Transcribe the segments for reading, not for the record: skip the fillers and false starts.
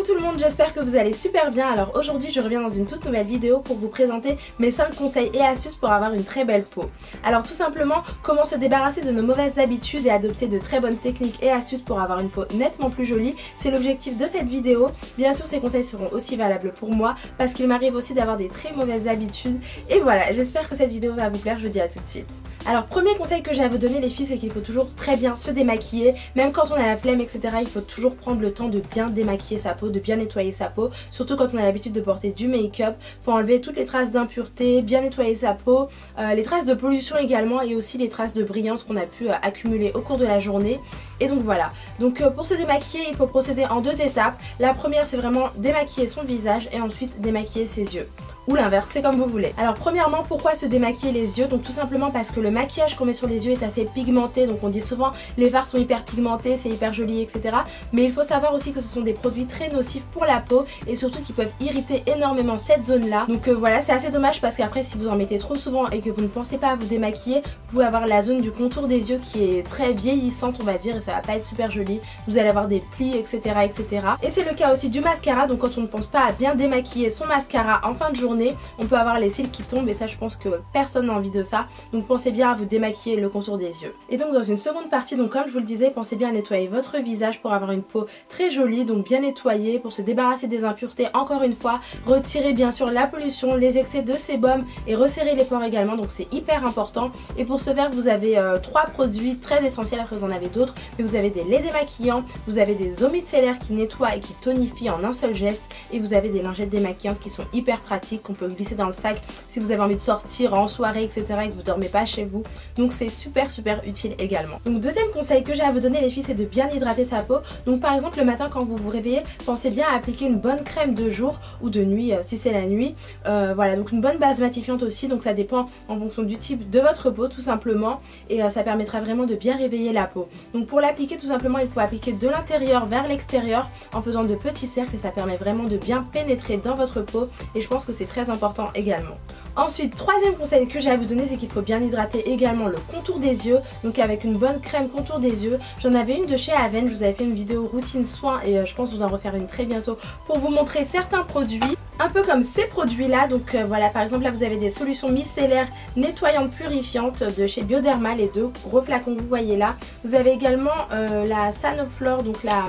Coucou tout le monde, j'espère que vous allez super bien. Alors aujourd'hui je reviens dans une toute nouvelle vidéo pour vous présenter mes 5 conseils et astuces pour avoir une très belle peau. Alors tout simplement, comment se débarrasser de nos mauvaises habitudes et adopter de très bonnes techniques et astuces pour avoir une peau nettement plus jolie, c'est l'objectif de cette vidéo. Bien sûr ces conseils seront aussi valables pour moi parce qu'il m'arrive aussi d'avoir des très mauvaises habitudes. Et voilà, j'espère que cette vidéo va vous plaire, je vous dis à tout de suite. Alors premier conseil que j'ai à vous donner les filles, c'est qu'il faut toujours très bien se démaquiller. Même quand on a la flemme etc, il faut toujours prendre le temps de bien démaquiller sa peau, de bien nettoyer sa peau. Surtout quand on a l'habitude de porter du make-up, faut enlever toutes les traces d'impureté, bien nettoyer sa peau, les traces de pollution également et aussi les traces de brillance qu'on a pu accumuler au cours de la journée. Et donc voilà, donc pour se démaquiller il faut procéder en 2 étapes. La première c'est vraiment démaquiller son visage et ensuite démaquiller ses yeux. Ou l'inverse, c'est comme vous voulez. Alors premièrement, pourquoi se démaquiller les yeux? Donc tout simplement parce que le maquillage qu'on met sur les yeux est assez pigmenté. Donc on dit souvent les fards sont hyper pigmentés, c'est hyper joli etc. Mais il faut savoir aussi que ce sont des produits très nocifs pour la peau et surtout qui peuvent irriter énormément cette zone là. Donc voilà, c'est assez dommage parce qu'après si vous en mettez trop souvent et que vous ne pensez pas à vous démaquiller, vous pouvez avoir la zone du contour des yeux qui est très vieillissante on va dire et ça va pas être super joli. Vous allez avoir des plis etc. etc. Et c'est le cas aussi du mascara. Donc quand on ne pense pas à bien démaquiller son mascara en fin de journée, on peut avoir les cils qui tombent et ça je pense que personne n'a envie de ça. Donc pensez bien à vous démaquiller le contour des yeux. Et donc dans une seconde partie, donc comme je vous le disais, pensez bien à nettoyer votre visage pour avoir une peau très jolie, donc bien nettoyée, pour se débarrasser des impuretés encore une fois, retirer bien sûr la pollution, les excès de sébum et resserrer les pores également, donc c'est hyper important. Et pour ce faire vous avez 3 produits très essentiels, après vous en avez d'autres, mais vous avez des laits démaquillants, vous avez des eaux micellaires qui nettoient et qui tonifient en un seul geste et vous avez des lingettes démaquillantes qui sont hyper pratiques, qu'on peut glisser dans le sac si vous avez envie de sortir en soirée etc et que vous dormez pas chez vous. Donc c'est super utile également. Donc deuxième conseil que j'ai à vous donner les filles, c'est de bien hydrater sa peau. Donc par exemple le matin quand vous vous réveillez, pensez bien à appliquer une bonne crème de jour ou de nuit si c'est la nuit. Voilà, donc une bonne base matifiante aussi, donc ça dépend en fonction du type de votre peau tout simplement et ça permettra vraiment de bien réveiller la peau. Donc pour l'appliquer tout simplement il faut appliquer de l'intérieur vers l'extérieur en faisant de petits cercles et ça permet vraiment de bien pénétrer dans votre peau et je pense que c'est très important également. Ensuite, troisième conseil que j'ai à vous donner, c'est qu'il faut bien hydrater également le contour des yeux. Donc avec une bonne crème contour des yeux. J'en avais une de chez Aven, je vous avais fait une vidéo routine soin et je pense vous en refaire une très bientôt pour vous montrer certains produits. Un peu comme ces produits là, donc voilà, par exemple là vous avez des solutions micellaires nettoyantes purifiantes de chez Bioderma, les 2 gros flacons que vous voyez là. Vous avez également la Sanoflore, donc la...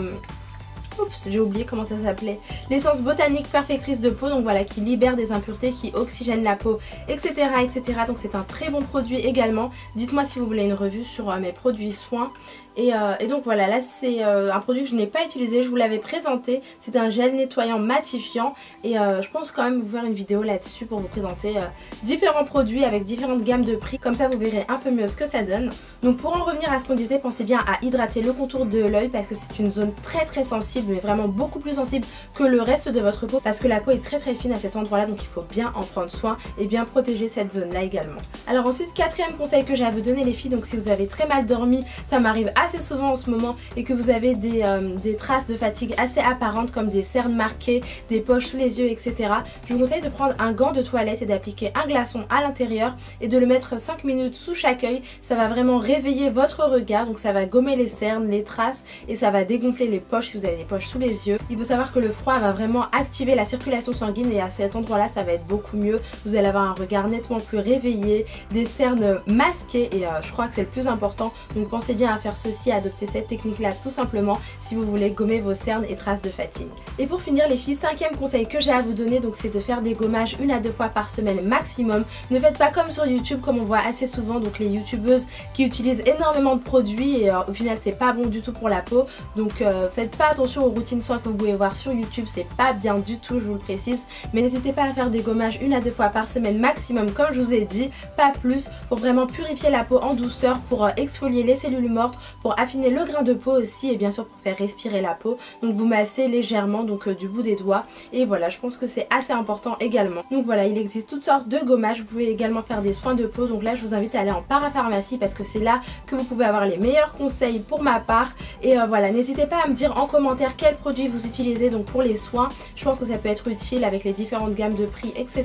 Oups, j'ai oublié comment ça s'appelait. L'essence botanique perfectrice de peau, donc voilà, qui libère des impuretés, qui oxygène la peau, etc. etc. Donc c'est un très bon produit également. Dites-moi si vous voulez une revue sur mes produits soins. Et donc voilà, là c'est un produit que je n'ai pas utilisé, je vous l'avais présenté. C'est un gel nettoyant matifiant et je pense quand même vous faire une vidéo là-dessus pour vous présenter différents produits avec différentes gammes de prix. Comme ça vous verrez un peu mieux ce que ça donne. Donc pour en revenir à ce qu'on disait, pensez bien à hydrater le contour de l'œil parce que c'est une zone très sensible, mais vraiment beaucoup plus sensible que le reste de votre peau parce que la peau est très fine à cet endroit là, donc il faut bien en prendre soin et bien protéger cette zone là également. Alors ensuite, quatrième conseil que j'ai à vous donner les filles, donc si vous avez très mal dormi, ça m'arrive assez souvent en ce moment et que vous avez des traces de fatigue assez apparentes comme des cernes marquées, des poches sous les yeux etc. Je vous conseille de prendre un gant de toilette et d'appliquer un glaçon à l'intérieur et de le mettre 5 minutes sous chaque œil. Ça va vraiment réveiller votre regard, donc ça va gommer les cernes, les traces et ça va dégonfler les poches si vous avez des poches sous les yeux. Il faut savoir que le froid va vraiment activer la circulation sanguine et à cet endroit là ça va être beaucoup mieux. Vous allez avoir un regard nettement plus réveillé, des cernes masquées et je crois que c'est le plus important. Donc pensez bien à faire ceci, à adopter cette technique là tout simplement si vous voulez gommer vos cernes et traces de fatigue. Et pour finir les filles, cinquième conseil que j'ai à vous donner, donc c'est de faire des gommages 1 à 2 fois par semaine maximum. Ne faites pas comme sur YouTube comme on voit assez souvent, donc les youtubeuses qui utilisent énormément de produits et au final c'est pas bon du tout pour la peau. Donc faites pas attention aux routines soins que vous pouvez voir sur YouTube, c'est pas bien du tout, je vous le précise. Mais n'hésitez pas à faire des gommages 1 à 2 fois par semaine maximum comme je vous ai dit, pas plus, pour vraiment purifier la peau en douceur, pour exfolier les cellules mortes, pour affiner le grain de peau aussi et bien sûr pour faire respirer la peau. Donc vous massez légèrement donc du bout des doigts et voilà, je pense que c'est assez important également. Donc voilà, il existe toutes sortes de gommages, vous pouvez également faire des soins de peau, donc là je vous invite à aller en parapharmacie parce que c'est là que vous pouvez avoir les meilleurs conseils pour ma part. Et voilà, n'hésitez pas à me dire en commentaire quels produits vous utilisez donc pour les soins, je pense que ça peut être utile avec les différentes gammes de prix etc.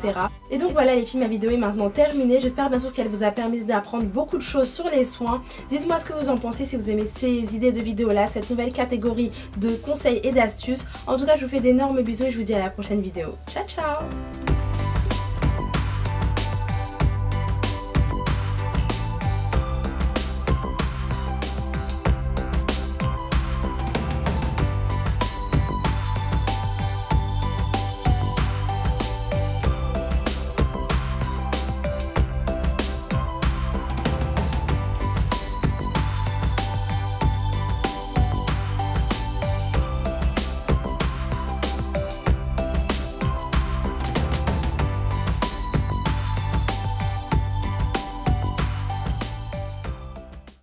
Et donc voilà les filles, ma vidéo est maintenant terminée, j'espère bien sûr qu'elle vous a permis d'apprendre beaucoup de choses sur les soins. Dites-moi ce que vous en pensez, si vous vous aimez ces idées de vidéos là, cette nouvelle catégorie de conseils et d'astuces. En tout cas je vous fais d'énormes bisous et je vous dis à la prochaine vidéo. Ciao ciao.